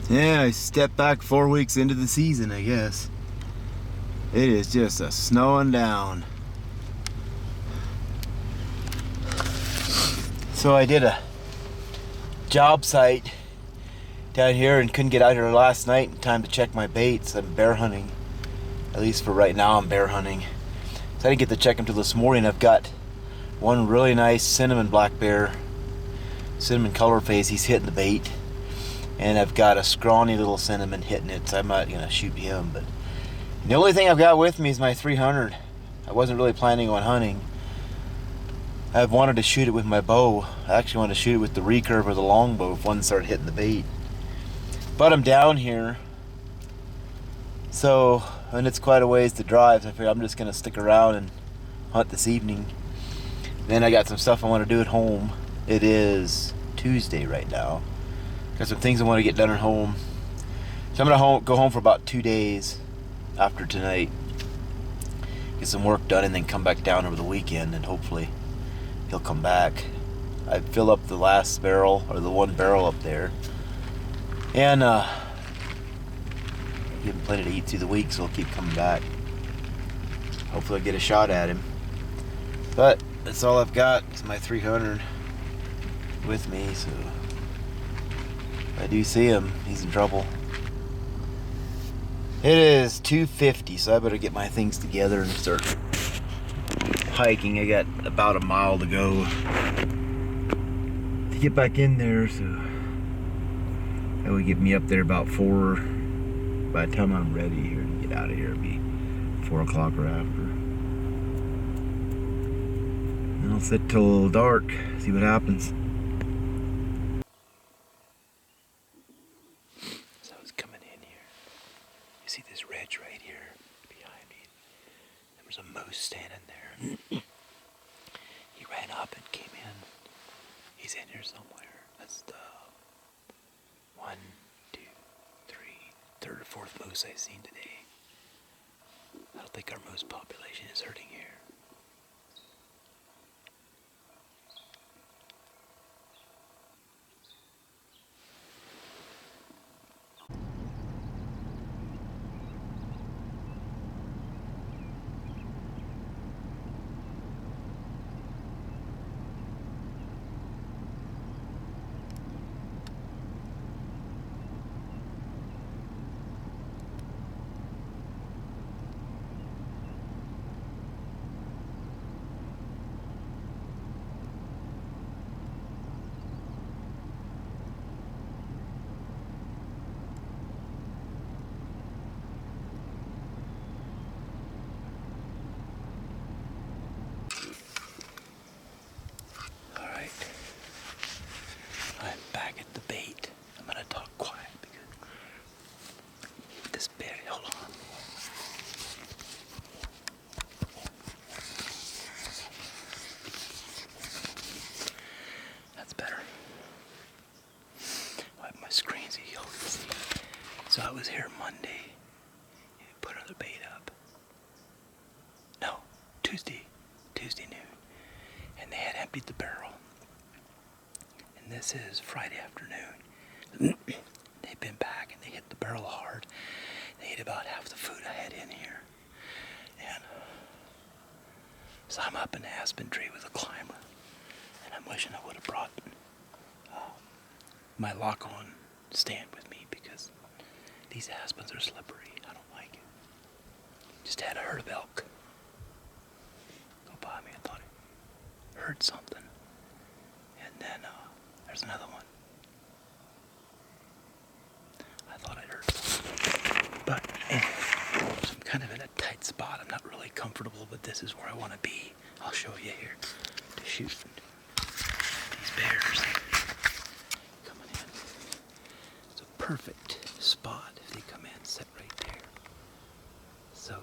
Yeah, I stepped back 4 weeks into the season, I guess. It is just a snowing down. So I did a job site down here and couldn't get out here last night in time to check my baits. I'm bear hunting. At least for right now, I'm bear hunting. So I didn't get to check them till this morning. I've got one really nice cinnamon black bear, cinnamon color phase. He's hitting the bait. And I've got a scrawny little cinnamon hitting it, so I'm not going to shoot him. But the only thing I've got with me is my 300. I wasn't really planning on hunting. I've wanted to shoot it with my bow. I actually wanted to shoot it with the recurve or the longbow if one started hitting the bait. But I'm down here, so, and it's quite a ways to drive, so I figured I'm just going to stick around and hunt this evening. Then I got some stuff I want to do at home. It is Tuesday right now. Got some things I want to get done at home. So I'm going to go home for about 2 days after tonight. Get some work done and then come back down over the weekend, and hopefully he'll come back. I fill up the last barrel, or the one barrel up there. And give him plenty to eat through the week, so he'll keep coming back. Hopefully I'll get a shot at him. But that's all I've got. It's my 300 with me, so if I do see him, he's in trouble. It is 2:50, so I better get my things together and start hiking. I got about a mile to go to get back in there, so that would get me up there about 4. By the time I'm ready here to get out of here, it'll be 4 o'clock or after. And I'll sit till dark, see what happens. So I was coming in here. You see this ridge right here behind me? There was a moose standing there. He ran up and came in. He's in here somewhere. That's the 1, 2, 3, third or fourth moose I've seen today. I don't think our moose population is hurting here. I'm back at the bait. I'm gonna talk quiet because this bait, hold on. That's better. I have my screen so you can see. So I was here Monday and put another bait up. No, Tuesday noon. And they had emptied the barrel. And this is Friday afternoon. They've been back and they hit the barrel hard. They ate about half the food I had in here. And so I'm up in the aspen tree with a climber. And I'm wishing I would have brought my lock-on stand with me because these aspens are slippery. I don't like it. Just had a herd of elk go by me. I thought I heard something. And then there's another one. I thought I'd heard something. But anyway, so I'm kind of in a tight spot. I'm not really comfortable, but this is where I want to be. I'll show you here to shoot these bears coming in. It's a perfect spot if they come in, sit right there. So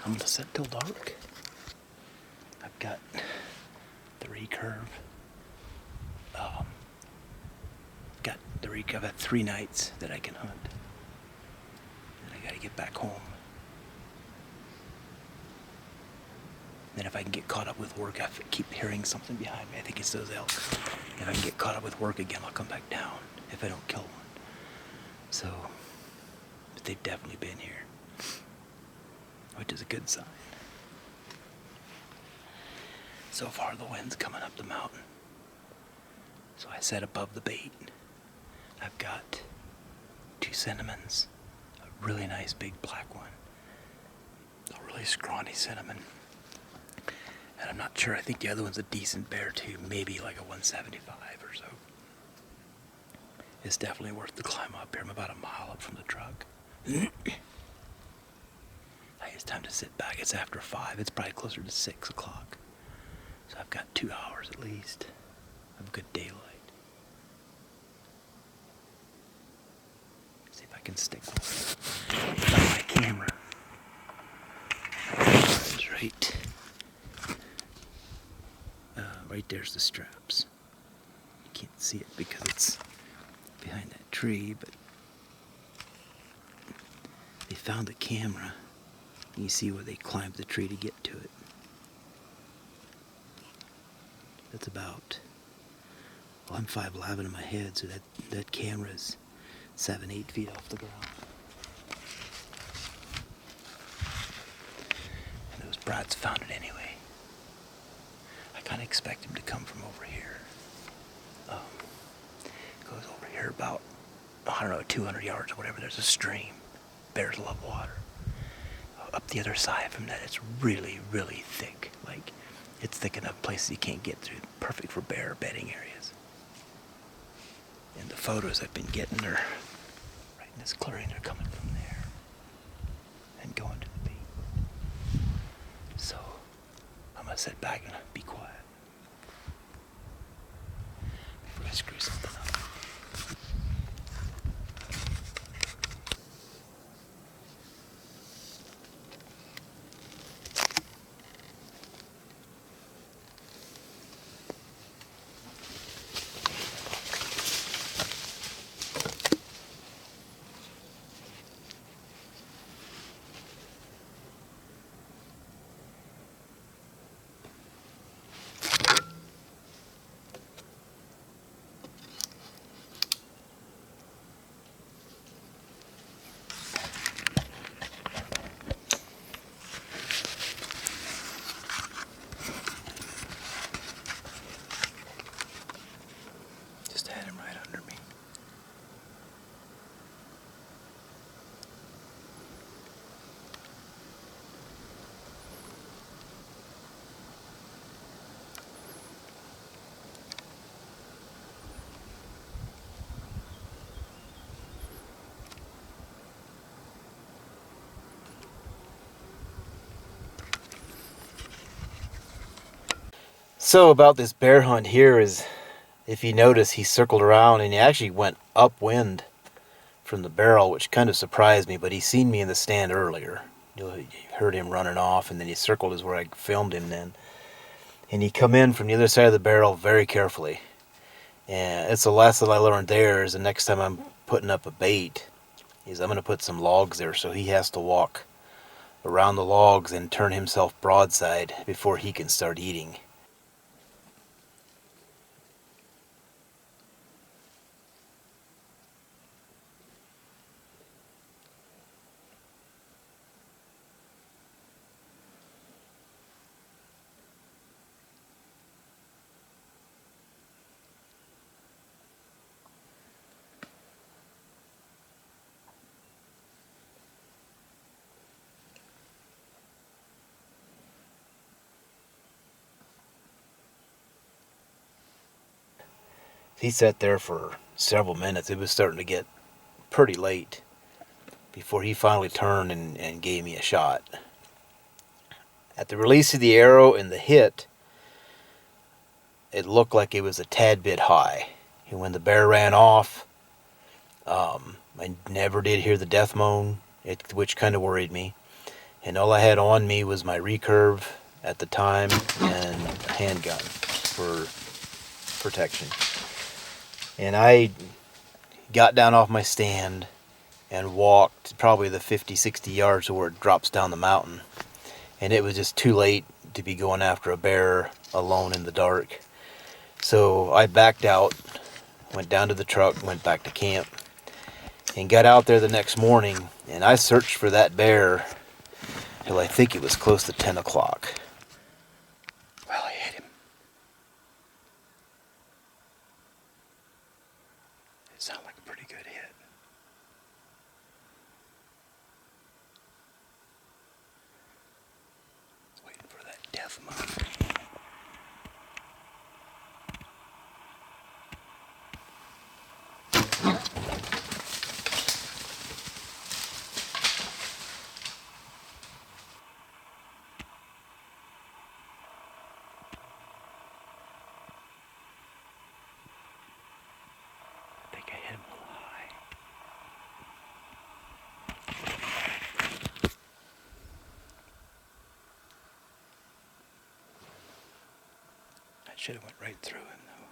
I'm gonna sit till dark. I've got the recurve. I've got 3 nights that I can hunt. And I gotta get back home. then if I can get caught up with work, I keep hearing something behind me. I think it's those elk. If I can get caught up with work again, I'll come back down if I don't kill one. So, but they've definitely been here, which is a good sign. So far the wind's coming up the mountain. So I set above the bait. I've got 2 cinnamons, a really nice big black one, a really scrawny cinnamon, and I'm not sure, I think the other one's a decent bear too, maybe like a 175 or so. It's definitely worth the climb up here. I'm about a mile up from the truck. I think it's time to sit back. It's after 5. It's probably closer to 6 o'clock. So I've got 2 hours at least of good daylight. See if I can stick with my camera. It's right there's the straps. You can't see it because it's behind that tree, but they found the camera. You see where they climbed the tree to get to it. That's about, well, I'm 5'11" in my head, so that camera is 7-8 feet off the ground. And those brats found it anyway. I kind of expect him to come from over here. It goes over here about, 200 yards or whatever. There's a stream. Bears love water. Up the other side from that, it's really, really thick. Like, it's thick enough places you can't get through. Perfect for bear bedding areas. And the photos I've been getting are right in this clearing. They're coming from there and going to the bait. So I'm gonna sit back and be quiet before I screw something up. So about this bear hunt here is, if you notice, he circled around and he actually went upwind from the barrel, which kind of surprised me, but he seen me in the stand earlier. You heard him running off, and then he circled is where I filmed him then. And he come in from the other side of the barrel very carefully. And it's the lesson I learned there is the next time I'm putting up a bait, is I'm going to put some logs there, so he has to walk around the logs and turn himself broadside before he can start eating. He sat there for several minutes. It was starting to get pretty late before he finally turned and gave me a shot. At the release of the arrow and the hit, it looked like it was a tad bit high. And when the bear ran off, I never did hear the death moan, which kind of worried me. And all I had on me was my recurve at the time and a handgun for protection. And I got down off my stand and walked probably the 50, 60 yards to where it drops down the mountain. And it was just too late to be going after a bear alone in the dark. So I backed out, went down to the truck, went back to camp, and got out there the next morning, and I searched for that bear till I think it was close to 10 o'clock. Well, I hit him. It sounded like a pretty good hit. Waiting for that death mark. I think I hit him a little high. I should have went right through him, though.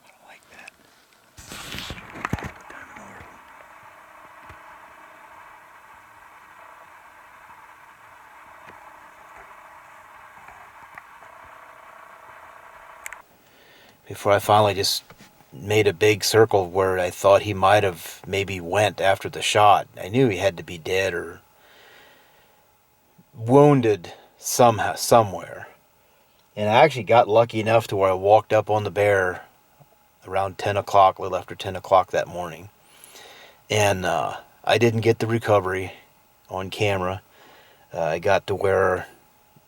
I don't like that. Before I finally just made a big circle where I thought he might have maybe went after the shot. I knew he had to be dead or wounded somehow, somewhere. And I actually got lucky enough to where I walked up on the bear around 10 o'clock, a little after 10 o'clock that morning. And I didn't get the recovery on camera. I got to where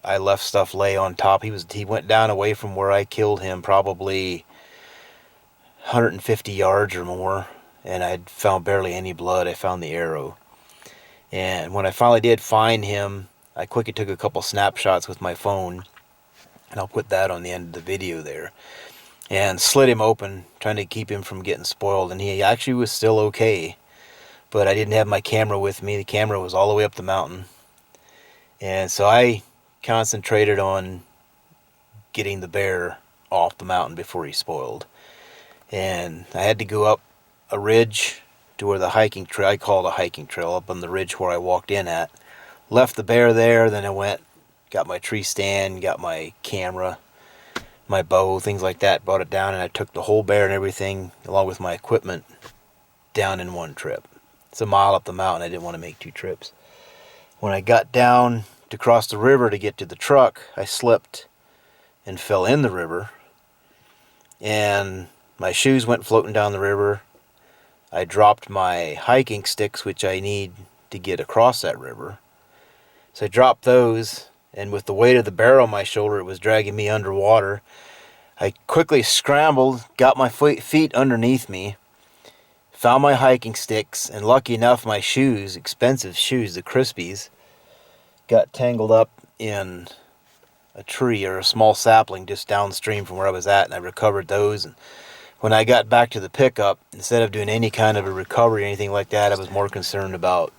I left stuff lay on top. He went down away from where I killed him, probably 150 yards or more, and I'd found barely any blood. I found the arrow. And when I finally did find him, I quickly took a couple snapshots with my phone, and I'll put that on the end of the video there, and slit him open, trying to keep him from getting spoiled. And he actually was still okay, but I didn't have my camera with me. The camera was all the way up the mountain, and so I concentrated on getting the bear off the mountain before he spoiled. And I had to go up a ridge to where the hiking trail, I call it a hiking trail, up on the ridge where I walked in at. Left the bear there, then I went, got my tree stand, got my camera, my bow, things like that, brought it down, and I took the whole bear and everything, along with my equipment, down in one trip. It's a mile up the mountain. I didn't want to make two trips. When I got down to cross the river to get to the truck, I slipped and fell in the river, and my shoes went floating down the river. I dropped my hiking sticks, which I need to get across that river. So I dropped those, and with the weight of the bear on my shoulder, it was dragging me underwater. I quickly scrambled, got my feet underneath me, found my hiking sticks, and lucky enough, my shoes, expensive shoes, the Crispies, got tangled up in a tree or a small sapling just downstream from where I was at, and I recovered those. And when I got back to the pickup, instead of doing any kind of a recovery or anything like that, I was more concerned about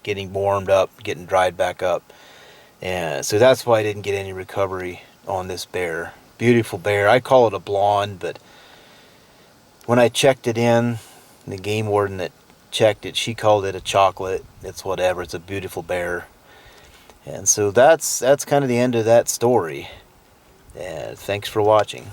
getting warmed up, getting dried back up. And so that's why I didn't get any recovery on this bear. Beautiful bear. I call it a blonde, but when I checked it in, the game warden that checked it, she called it a chocolate. It's whatever. It's a beautiful bear. And so that's kind of the end of that story. And thanks for watching.